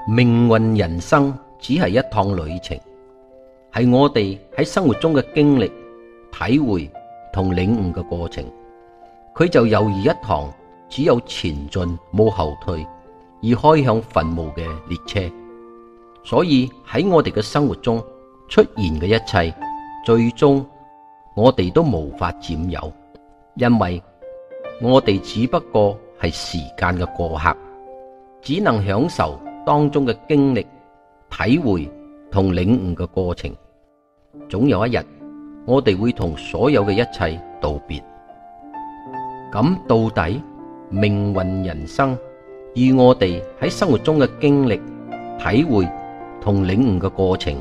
命運人生只係一趟旅程，係我哋喺生活中嘅經歷、體會同領悟嘅過程。佢就猶如一趟只有前進冇後退而開向墳墓嘅列車。所以喺我哋嘅生活中出現嘅一切，最終我哋都無法佔有，因為我哋只不過係時間嘅過客，只能享受當中嘅經歷、體會同領悟嘅過程。總有一日，我哋會同所有嘅一切道別。咁到底命運人生與我哋喺生活中嘅經歷、體會同領悟嘅過程，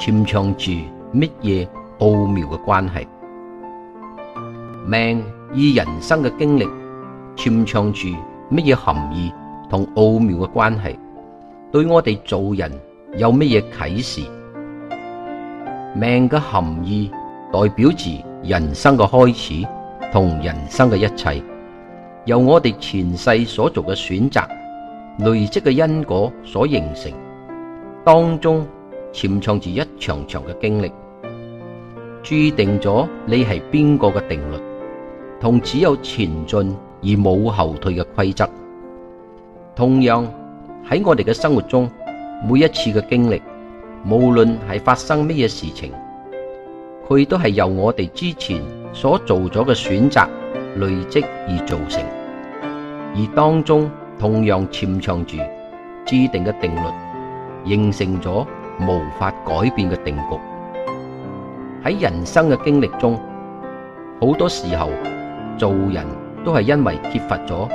潛藏住乜嘢奧妙嘅關係？命與人生嘅經歷潛藏住乜嘢含義同奧妙嘅關係？對我哋做人有乜嘢啟示？命嘅含義代表住人生嘅開始同人生嘅一切，由我哋前世所做嘅選擇累積嘅因果所形成，當中潛藏住一場場嘅經歷，注定咗你係邊個嘅定律，同只有前進而冇後退嘅規則。同樣喺我哋嘅生活中，每一次嘅經歷，無論係發生乜嘢事情，佢都係由我哋之前所做咗嘅選擇累積而造成，而當中同樣潛藏住注定嘅定律，形成咗無法改變嘅定局。喺人生嘅經歷中，好多時候做人都係因為缺乏咗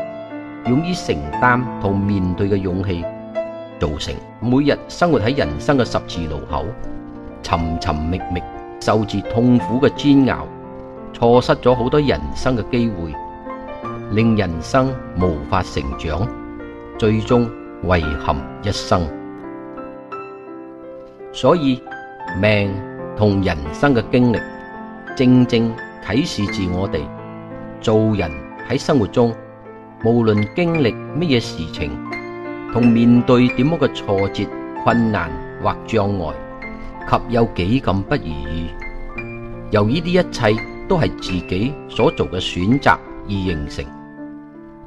勇於承擔同面對嘅勇氣，造成每日生活喺人生嘅十字路口，尋尋覓覓，受住痛苦嘅煎熬，錯失咗好多人生嘅機會，令人生無法成長，最終遺憾一生。所以命同人生嘅經歷，正正啟示住我哋做人喺生活中，無論經歷乜嘢事情，同面對點樣嘅挫折、困難或障礙，及有幾咁不如意，由於呢啲一切都係自己所做嘅選擇而形成，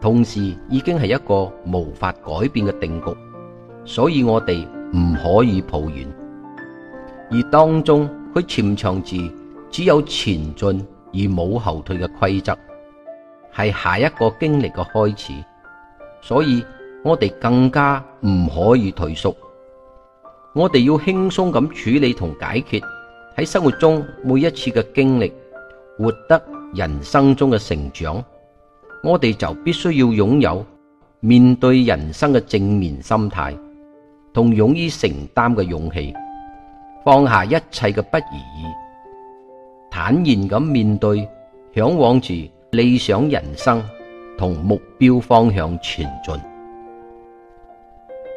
同時已經係一個無法改變嘅定局，所以我哋唔可以抱怨。而當中佢潛藏住只有前進而冇後退嘅規則，係下一個經歷嘅開始，所以我哋更加唔可以退縮。我哋要輕鬆咁處理同解決喺生活中每一次嘅經歷，活得人生中嘅成長。我哋就必須要擁有面對人生嘅正面心態，同勇於承擔嘅勇氣，放下一切嘅不如意，坦然咁面對，向往住理想人生同目標方向前進。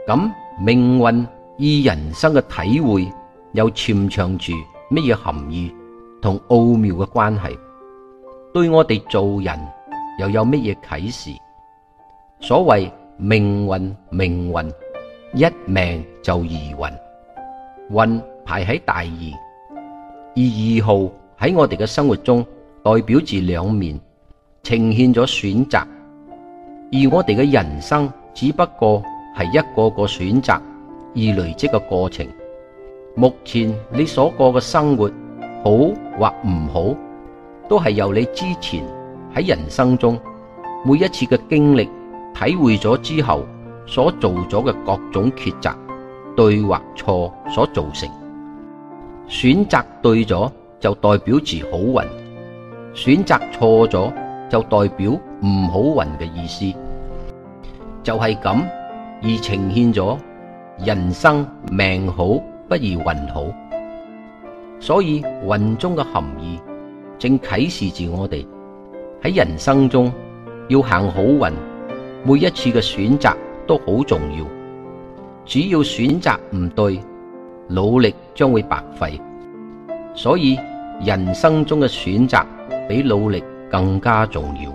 咁命運與人生嘅體會又潛藏住乜嘢含義同奧妙嘅關係？對我哋做人又有乜嘢啟示？所謂命運，命運一命就二運，運排喺大二，而二號喺我哋嘅生活中代表住兩面，呈現咗選擇，而我哋嘅人生只不過係一個個選擇而累積嘅過程。目前你所過嘅生活好或唔好，都係由你之前喺人生中每一次嘅經歷體會咗之後所做咗嘅各種抉擇，對或錯所造成。選擇對咗就代表住好運，選擇錯咗就代表唔好運嘅意思。就係咁而呈現咗人生命好不如運好，所以運中嘅含義正啟示住我哋喺人生中要行好運，每一次嘅選擇都好重要。只要選擇唔對，努力將會白費。所以人生中嘅選擇比努力更加重要。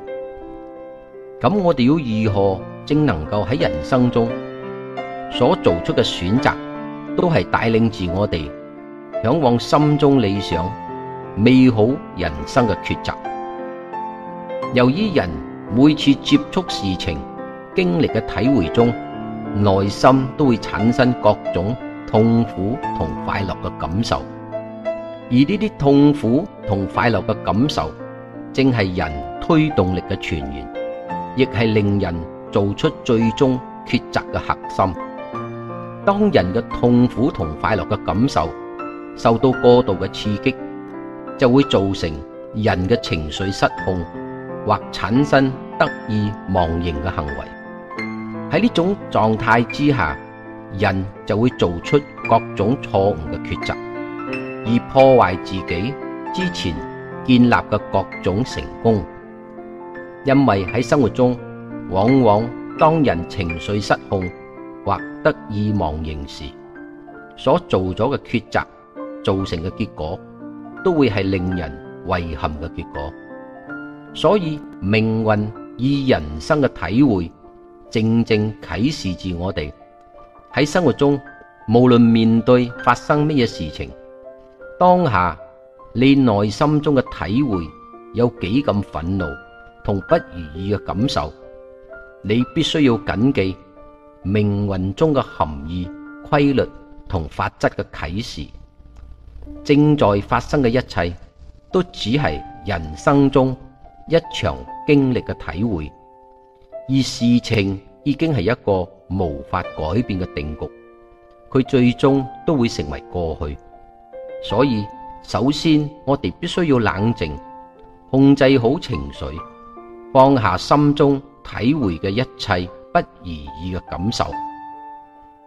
咁我哋要如何正能夠喺人生中所做出嘅選擇，都係帶領住我哋向往心中理想美好人生嘅抉擇。由於人每次接觸事情經歷嘅體會中，內心都會產生各種痛苦同快樂嘅感受，而呢啲痛苦同快樂嘅感受，正係人推動力嘅泉源，亦係令人做出最終抉擇嘅核心。當人嘅痛苦同快樂嘅感受受到過度嘅刺激，就會造成人嘅情緒失控，或產生得意忘形嘅行為。喺呢種狀態之下，人就會做出各種錯誤嘅抉擇，而破壞自己之前建立嘅各種成功。因為喺生活中，往往當人情緒失控或得意忘形時，所做咗嘅抉擇造成嘅結果，都會係令人遺憾嘅結果。所以命運以人生嘅體會，正正啟示住我哋喺生活中，無論面對發生乜嘢事情，當下你內心中嘅體會有幾咁憤怒同不如意嘅感受，你必須要謹記命運中嘅含義、規律同法則嘅啟示。正在發生嘅一切，都只係人生中一場經歷嘅體會，而事情已經係一個無法改變嘅定局，佢最終都會成為過去。所以首先我哋必須要冷靜，控制好情緒，放下心中體會嘅一切不如意嘅感受，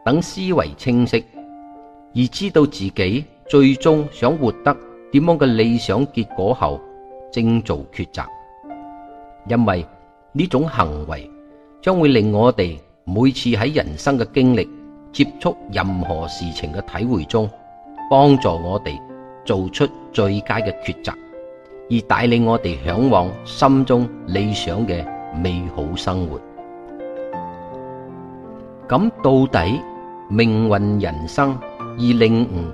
等思維清晰，而知道自己最終想獲得點樣嘅理想結果後，正做抉擇。因為呢種行為將會令我哋每次喺人生嘅經歷、接觸任何事情嘅體會中，幫助我哋做出最佳嘅抉擇，而帶領我哋向往心中理想嘅美好生活。咁到底命運人生而領悟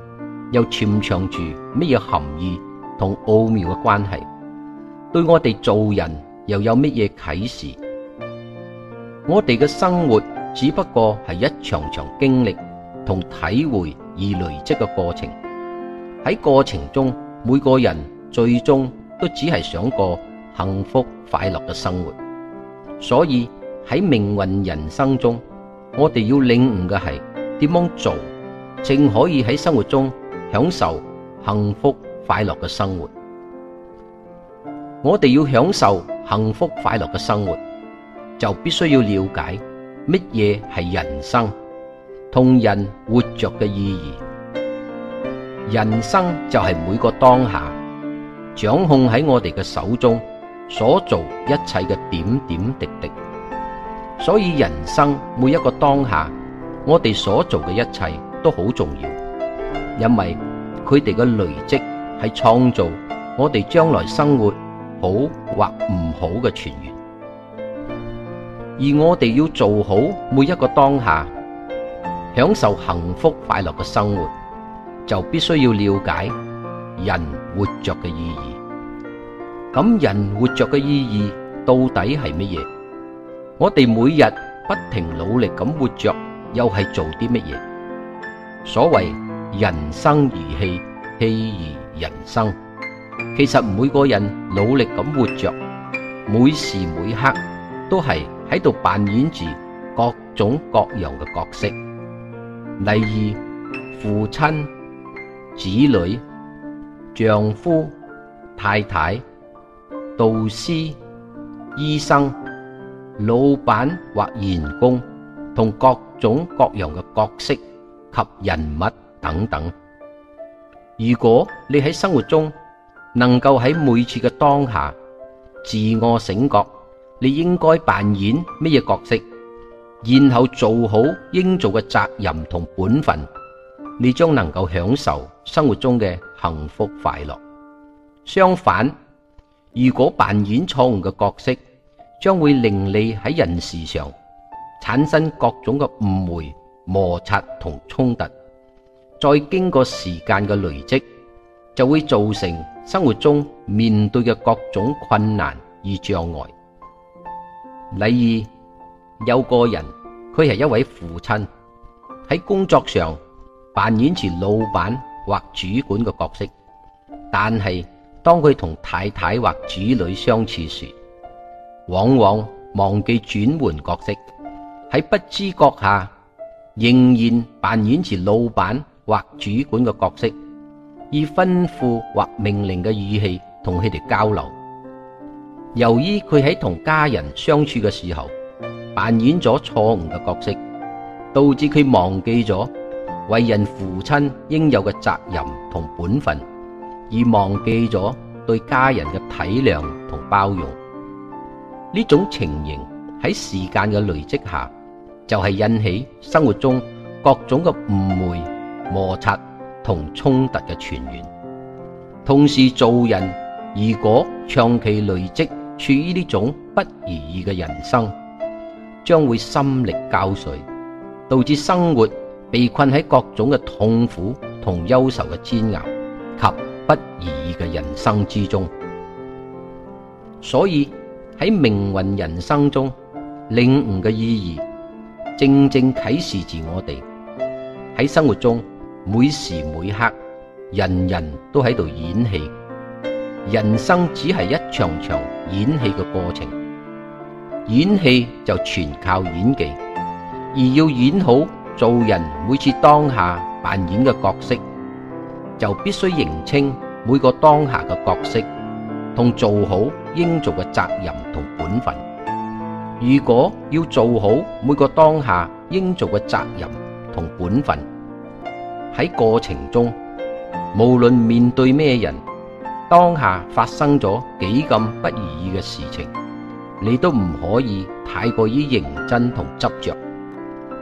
又潛藏住乜嘢含義同奧妙嘅關係？對我哋做人又有乜嘢啟示？我哋嘅生活只不過係一場場經歷同體會而累積嘅過程，喺過程中每個人最終都只係想過幸福快樂嘅生活。所以喺命運人生中，我哋要領悟嘅係點樣做，正可以喺生活中享受幸福快樂嘅生活。我哋要享受幸福快樂嘅生活，就必須要了解乜嘢係人生同人活着嘅意義。人生就係每個當下掌控喺我哋嘅手中所做一切嘅點點滴滴。所以人生每一個當下，我哋所做嘅一切都好重要，因為佢哋嘅累積係創造我哋將來生活好或唔好嘅泉源。而我哋要做好每一個當下，享受幸福快樂嘅生活，就必須要了解人活着嘅意義。咁人活着嘅意義到底係乜嘢？我哋每日不停努力咁活着，又係做啲乜嘢？所謂人生如戲，戲如人生。其實每個人努力咁活着，每時每刻都係喺度扮演住各種各樣嘅角色，例如父親、子女、丈夫、太太、導師、醫生、老闆或員工，同各種各樣嘅角色及人物等等。如果你喺生活中能夠喺每次嘅當下自我醒覺，你應該扮演乜嘢角色，然後做好應做嘅責任同本分，你將能夠享受生活中嘅幸福快樂。相反，如果扮演錯誤嘅角色，將會令你喺人事上產生各種嘅誤會摩擦同衝突，再經過時間嘅累積，就會造成生活中面對嘅各種困難與障礙。例如，有個人佢係一位父親，喺工作上扮演住老闆或主管嘅角色，但係當佢同太太或子女相處時，往往忘記轉換角色，喺不知覺下仍然扮演住老闆或主管嘅角色，以吩咐或命令嘅語氣同佢哋交流。由於佢喺同家人相處嘅時候扮演咗錯誤嘅角色，導致佢忘記咗為人父親應有嘅責任同本分，而忘記咗對家人嘅體諒同包容。呢種情形喺時間嘅累積下，就係引起生活中各種嘅誤會、摩擦同衝突嘅泉源。同時做人如果長期累積處於呢種不如意嘅人生，將會心力交瘁，導致生活被困喺各種嘅痛苦同憂愁嘅煎熬及不如意嘅人生之中。所以喺命運人生中，領悟嘅意義正正啟示住我哋喺生活中每時每刻，人人都喺度演戲。人生只係一場場演戲嘅過程，演戲就全靠演技，而要演好做人每次當下扮演嘅角色，就必須認清每個當下嘅角色同做好應做嘅責任同本分。如果要做好每個當下應做嘅責任同本分，喺過程中無論面對咩人，當下發生咗幾咁不如意嘅事情，你都唔可以太過於認真同執着，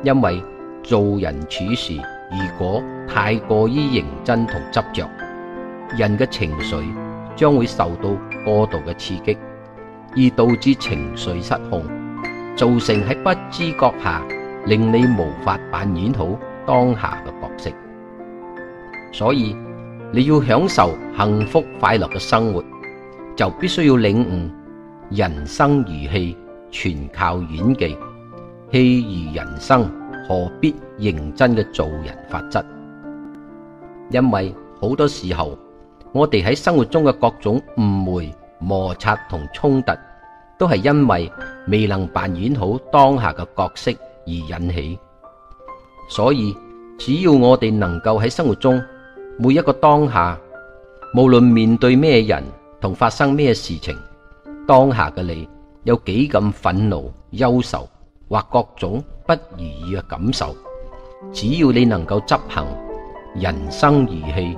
因為做人處事如果太過於認真同執着，人嘅情緒將會受到過度嘅刺激，而導致情緒失控，造成喺不知覺下令你無法扮演好當下嘅角色。所以你要享受幸福快樂嘅生活，就必須要領悟人生如戲，全靠演技。戲如人生，何必認真嘅做人法則？因為好多時候，我哋喺生活中嘅各種誤會、摩擦同衝突，都係因為未能扮演好當下嘅角色而引起。所以只要我哋能夠喺生活中每一個當下，無論面對咩人同發生咩事情，當下嘅你有幾咁憤怒、憂愁或各種不如意嘅感受，只要你能夠執行人生如戲，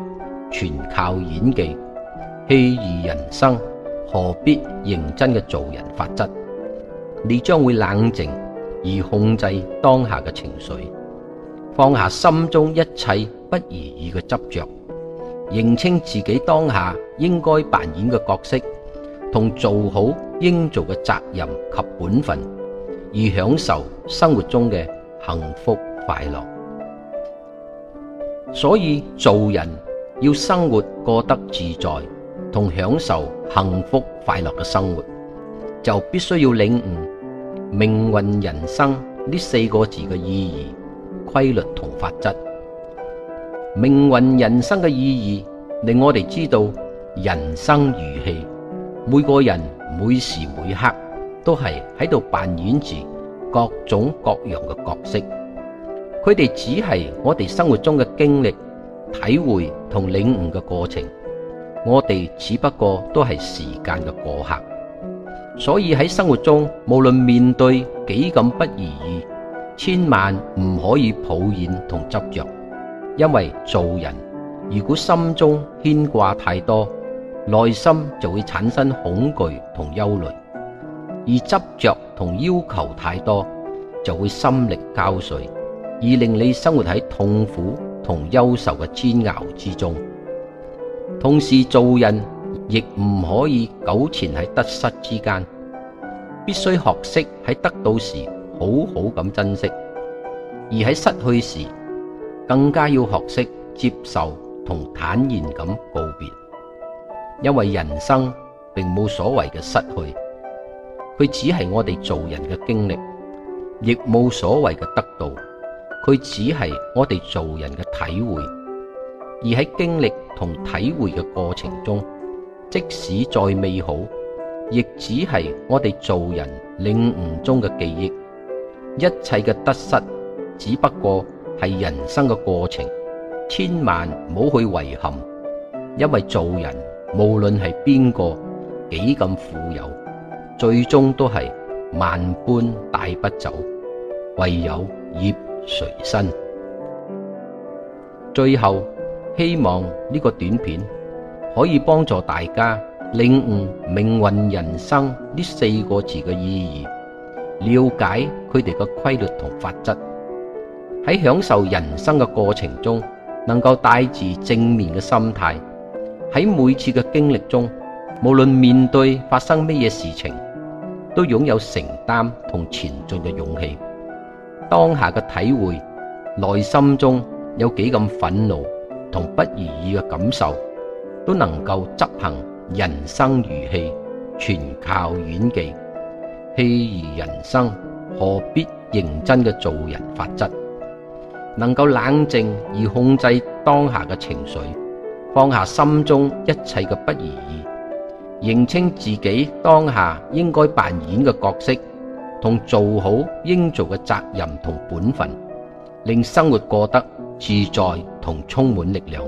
全靠演技，戲如人生，何必認真嘅做人法則，你將會冷靜而控制當下嘅情緒，放下心中一切不如意嘅執着，認清自己當下應該扮演嘅角色，同做好應做嘅責任及本分，而享受生活中嘅幸福快樂。所以做人要生活過得自在，同享受幸福快樂嘅生活，就必須要領悟命運人生呢4個字嘅意義、規律同法則。命運人生嘅意義令我哋知道人生如戲，每個人每時每刻都係喺度扮演住各種各樣嘅角色，佢哋只係我哋生活中嘅經歷、體會同領悟嘅過程，我哋只不過都係時間嘅過客。所以喺生活中，無論面對幾咁不如意，千萬唔可以抱怨同執着。因為做人如果心中牽掛太多，內心就會產生恐懼同憂慮；而執着同要求太多，就會心力交瘁，而令你生活喺痛苦同憂愁嘅煎熬之中。同時做人亦唔可以糾纏喺得失之間，必須學識喺得到時好好咁珍惜，而喺失去時，更加要學識接受同坦然咁告別。因為人生並冇所謂嘅失去，佢只係我哋做人嘅經歷，亦冇所謂嘅得到，佢只係我哋做人嘅體會。而喺經歷同體會嘅過程中，即使再美好，亦只係我哋做人領悟中嘅記憶。一切嘅得失只不過係人生嘅過程，千萬唔好去遺憾，因為做人無論係邊個幾咁富有，最終都係萬般帶不走，唯有業隨身。最後，希望呢個短片可以幫助大家領悟命運人生呢4個字嘅意義，了解佢哋嘅規律同法則，喺享受人生嘅過程中，能夠帶住正面嘅心態，喺每次嘅經歷中，無論面對發生乜嘢事情，都擁有承擔同前進嘅勇氣。當下嘅體會，內心中有幾咁憤怒同不如意嘅感受，都能夠執行人生如戲，全靠演技。戲如人生，何必認真嘅做人法則？能夠冷靜而控制當下嘅情緒，放下心中一切嘅不如意，認清自己當下應該扮演嘅角色，同做好應做嘅責任同本分，令生活過得自在同充滿力量，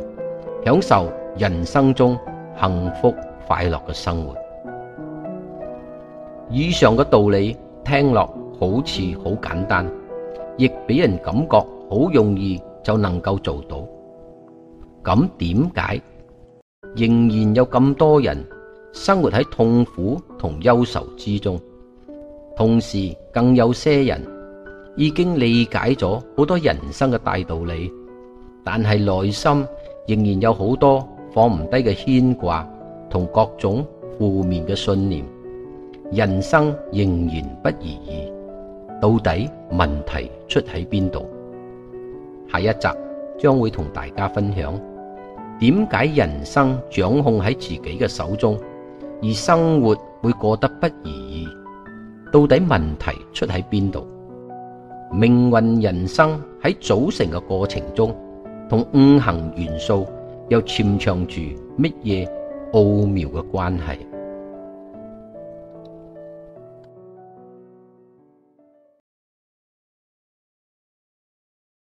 享受人生中幸福快樂嘅生活。以上嘅道理聽落好似好簡單，亦俾人感覺好容易就能夠做到。咁點解仍然有咁多人生活喺痛苦同憂愁之中？同時更有些人已經理解咗好多人生嘅大道理，但係內心仍然有好多放唔低嘅牽掛同各種負面嘅信念，人生仍然不如意。到底問題出喺邊度？下一集將會同大家分享點解人生掌控喺自己嘅手中，而生活會過得不如意。到底問題出喺邊度？命運人生喺組成嘅過程中，同五行元素又潛藏住乜嘢奧妙嘅關係？